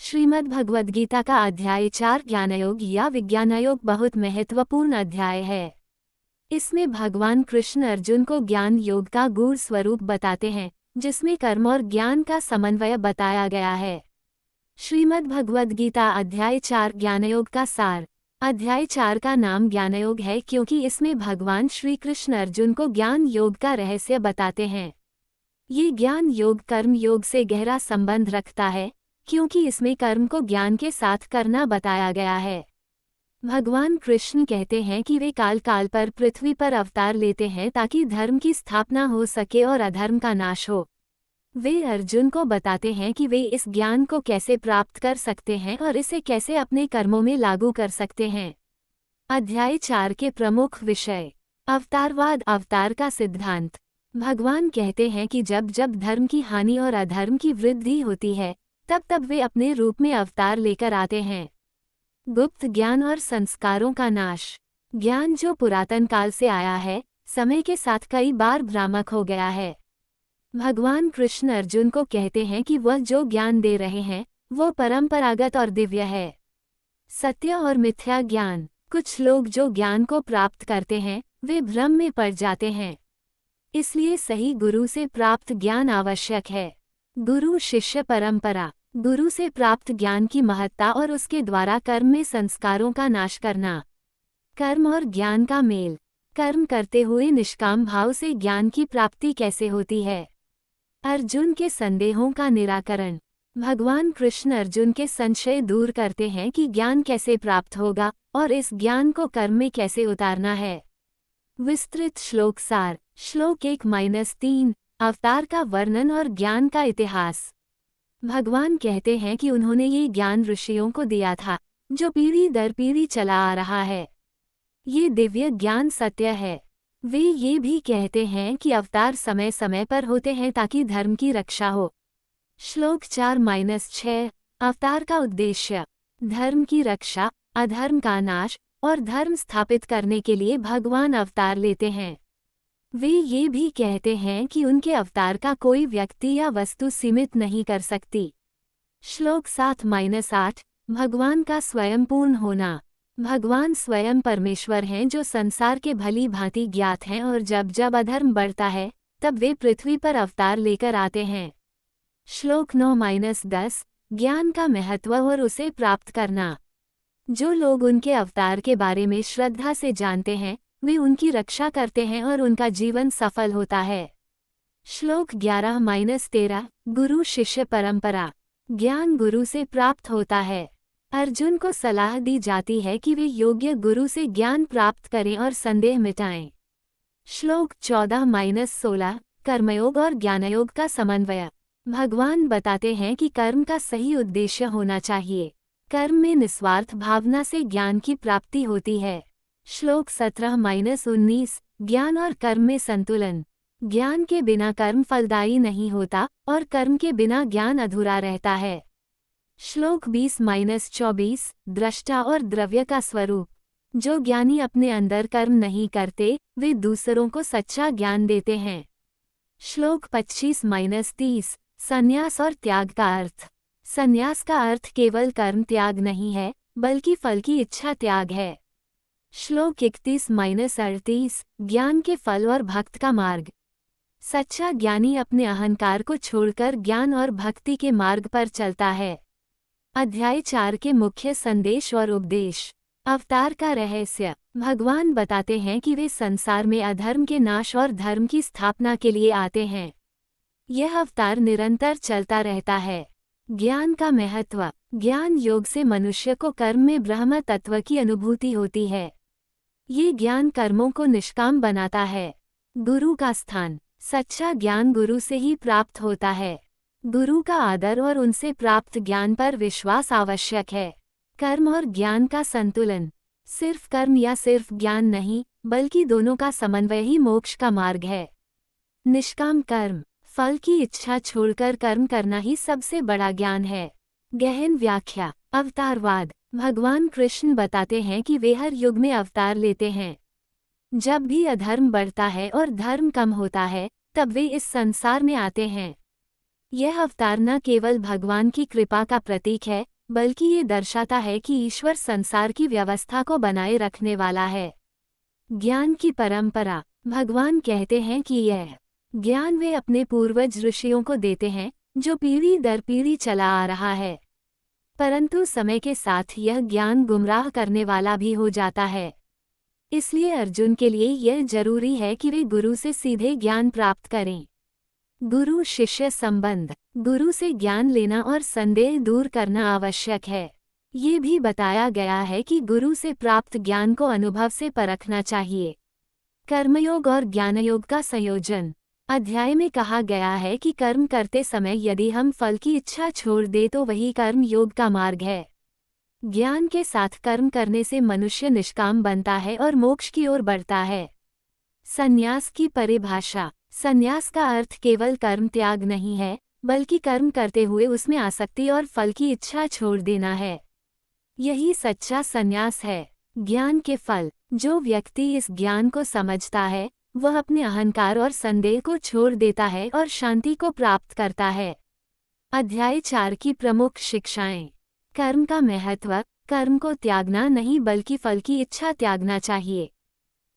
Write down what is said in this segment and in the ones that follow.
श्रीमद् भगवद गीता का अध्याय 4 ज्ञानयोग या विज्ञानयोग बहुत महत्वपूर्ण अध्याय है। इसमें भगवान कृष्ण अर्जुन को ज्ञान योग का गूढ़ स्वरूप बताते हैं, जिसमें कर्म और ज्ञान का समन्वय बताया गया है। श्रीमद् भगवद गीता अध्याय 4 ज्ञानयोग का सार। अध्याय 4 का नाम ज्ञानयोग है क्योंकि इसमें भगवान श्री कृष्ण अर्जुन को ज्ञान योग का रहस्य बताते हैं। ये ज्ञान योग कर्म योग से गहरा संबंध रखता है, क्योंकि इसमें कर्म को ज्ञान के साथ करना बताया गया है। भगवान कृष्ण कहते हैं कि वे काल काल पर पृथ्वी पर अवतार लेते हैं ताकि धर्म की स्थापना हो सके और अधर्म का नाश हो। वे अर्जुन को बताते हैं कि वे इस ज्ञान को कैसे प्राप्त कर सकते हैं और इसे कैसे अपने कर्मों में लागू कर सकते हैं। अध्याय 4 के प्रमुख विषय। अवतारवाद, अवतार का सिद्धांत। भगवान कहते हैं कि जब जब धर्म की हानि और अधर्म की वृद्धि होती है, तब तब वे अपने रूप में अवतार लेकर आते हैं। गुप्त ज्ञान और संस्कारों का नाश। ज्ञान जो पुरातन काल से आया है, समय के साथ कई बार भ्रामक हो गया है। भगवान कृष्ण अर्जुन को कहते हैं कि वह जो ज्ञान दे रहे हैं वो परंपरागत और दिव्य है। सत्य और मिथ्या ज्ञान। कुछ लोग जो ज्ञान को प्राप्त करते हैं वे भ्रम में पड़ जाते हैं, इसलिए सही गुरु से प्राप्त ज्ञान आवश्यक है। गुरु शिष्य परंपरा। गुरु से प्राप्त ज्ञान की महत्ता और उसके द्वारा कर्म में संस्कारों का नाश करना। कर्म और ज्ञान का मेल। कर्म करते हुए निष्काम भाव से ज्ञान की प्राप्ति कैसे होती है। अर्जुन के संदेहों का निराकरण। भगवान कृष्ण अर्जुन के संशय दूर करते हैं कि ज्ञान कैसे प्राप्त होगा और इस ज्ञान को कर्म में कैसे उतारना है। विस्तृत श्लोक सार। श्लोक 1-3 अवतार का वर्णन और ज्ञान का इतिहास। भगवान कहते हैं कि उन्होंने ये ज्ञान ऋषियों को दिया था, जो पीढ़ी दर पीढ़ी चला आ रहा है। ये दिव्य ज्ञान सत्य है। वे ये भी कहते हैं कि अवतार समय समय पर होते हैं ताकि धर्म की रक्षा हो। श्लोक 4-6 अवतार का उद्देश्य। धर्म की रक्षा, अधर्म का नाश और धर्म स्थापित करने के लिए भगवान अवतार लेते हैं। वे ये भी कहते हैं कि उनके अवतार का कोई व्यक्ति या वस्तु सीमित नहीं कर सकती। श्लोक 7-8 भगवान का स्वयं पूर्ण होना। भगवान स्वयं परमेश्वर हैं जो संसार के भली भांति ज्ञात हैं और जब जब अधर्म बढ़ता है तब वे पृथ्वी पर अवतार लेकर आते हैं। श्लोक 9-10 ज्ञान का महत्व और उसे प्राप्त करना। जो लोग उनके अवतार के बारे में श्रद्धा से जानते हैं वे उनकी रक्षा करते हैं और उनका जीवन सफल होता है। श्लोक 11-13 गुरु शिष्य परंपरा। ज्ञान गुरु से प्राप्त होता है। अर्जुन को सलाह दी जाती है कि वे योग्य गुरु से ज्ञान प्राप्त करें और संदेह मिटाएं। श्लोक 14-16 कर्मयोग और ज्ञानयोग का समन्वय। भगवान बताते हैं कि कर्म का सही उद्देश्य होना चाहिए। कर्म में निस्वार्थ भावना से ज्ञान की प्राप्ति होती है। श्लोक 17-19 ज्ञान और कर्म में संतुलन। ज्ञान के बिना कर्म फलदायी नहीं होता और कर्म के बिना ज्ञान अधूरा रहता है। श्लोक 20-24 दृष्टा और द्रव्य का स्वरूप। जो ज्ञानी अपने अंदर कर्म नहीं करते वे दूसरों को सच्चा ज्ञान देते हैं। श्लोक 25-30 संन्यास और त्याग का अर्थ। संन्यास का अर्थ केवल कर्म त्याग नहीं है, बल्कि फल की इच्छा त्याग है। श्लोक 31-38 ज्ञान के फल और भक्त का मार्ग। सच्चा ज्ञानी अपने अहंकार को छोड़कर ज्ञान और भक्ति के मार्ग पर चलता है। अध्याय 4 के मुख्य संदेश और उपदेश। अवतार का रहस्य। भगवान बताते हैं कि वे संसार में अधर्म के नाश और धर्म की स्थापना के लिए आते हैं। यह अवतार निरंतर चलता रहता है। ज्ञान का महत्व। ज्ञान योग से मनुष्य को कर्म में ब्रह्म तत्व की अनुभूति होती है। ये ज्ञान कर्मों को निष्काम बनाता है। गुरु का स्थान। सच्चा ज्ञान गुरु से ही प्राप्त होता है। गुरु का आदर और उनसे प्राप्त ज्ञान पर विश्वास आवश्यक है। कर्म और ज्ञान का संतुलन। सिर्फ कर्म या सिर्फ ज्ञान नहीं, बल्कि दोनों का समन्वय ही मोक्ष का मार्ग है। निष्काम कर्म। फल की इच्छा छोड़कर कर्म करना ही सबसे बड़ा ज्ञान है। गहन व्याख्या। अवतारवाद। भगवान कृष्ण बताते हैं कि वे हर युग में अवतार लेते हैं। जब भी अधर्म बढ़ता है और धर्म कम होता है तब वे इस संसार में आते हैं। यह अवतार न केवल भगवान की कृपा का प्रतीक है, बल्कि ये दर्शाता है कि ईश्वर संसार की व्यवस्था को बनाए रखने वाला है। ज्ञान की परंपरा। भगवान कहते हैं कि यह ज्ञान वे अपने पूर्वज ऋषियों को देते हैं, जो पीढ़ी दर पीढ़ी चला आ रहा है। परंतु समय के साथ यह ज्ञान गुमराह करने वाला भी हो जाता है। इसलिए अर्जुन के लिए यह जरूरी है कि वे गुरु से सीधे ज्ञान प्राप्त करें। गुरु शिष्य संबंध। गुरु से ज्ञान लेना और संदेह दूर करना आवश्यक है। ये भी बताया गया है कि गुरु से प्राप्त ज्ञान को अनुभव से परखना चाहिए। कर्मयोग और ज्ञानयोग का संयोजन। अध्याय में कहा गया है कि कर्म करते समय यदि हम फल की इच्छा छोड़ दे तो वही कर्म योग का मार्ग है। ज्ञान के साथ कर्म करने से मनुष्य निष्काम बनता है और मोक्ष की ओर बढ़ता है। संन्यास की परिभाषा। संन्यास का अर्थ केवल कर्म त्याग नहीं है, बल्कि कर्म करते हुए उसमें आसक्ति और फल की इच्छा छोड़ देना है। यही सच्चा संन्यास है। ज्ञान के फल। जो व्यक्ति इस ज्ञान को समझता है, वह अपने अहंकार और संदेह को छोड़ देता है और शांति को प्राप्त करता है। अध्याय 4 की प्रमुख शिक्षाएं। कर्म का महत्व। कर्म को त्यागना नहीं बल्कि फल की इच्छा त्यागना चाहिए।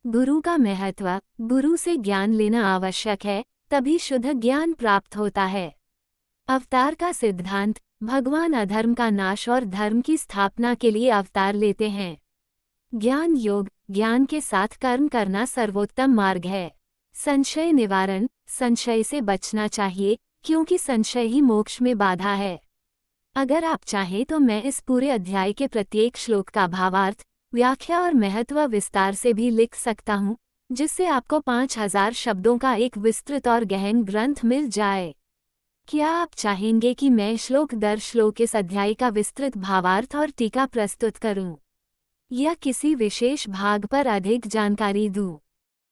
गुरु का महत्व। गुरु से ज्ञान लेना आवश्यक है, तभी शुद्ध ज्ञान प्राप्त होता है। अवतार का सिद्धांत। भगवान अधर्म का नाश और धर्म की स्थापना के लिए अवतार लेते हैं। ज्ञान योग। ज्ञान के साथ कर्म करना सर्वोत्तम मार्ग है। संशय निवारण। संशय से बचना चाहिए, क्योंकि संशय ही मोक्ष में बाधा है। अगर आप चाहें तो मैं इस पूरे अध्याय के प्रत्येक श्लोक का भावार्थ, व्याख्या और महत्व विस्तार से भी लिख सकता हूँ, जिससे आपको 5000 शब्दों का एक विस्तृत और गहन ग्रंथ मिल जाए। क्या आप चाहेंगे कि मैं श्लोक दर श्लोक इस अध्याय का विस्तृत भावार्थ और टीका प्रस्तुत करूं, या किसी विशेष भाग पर अधिक जानकारी दूं?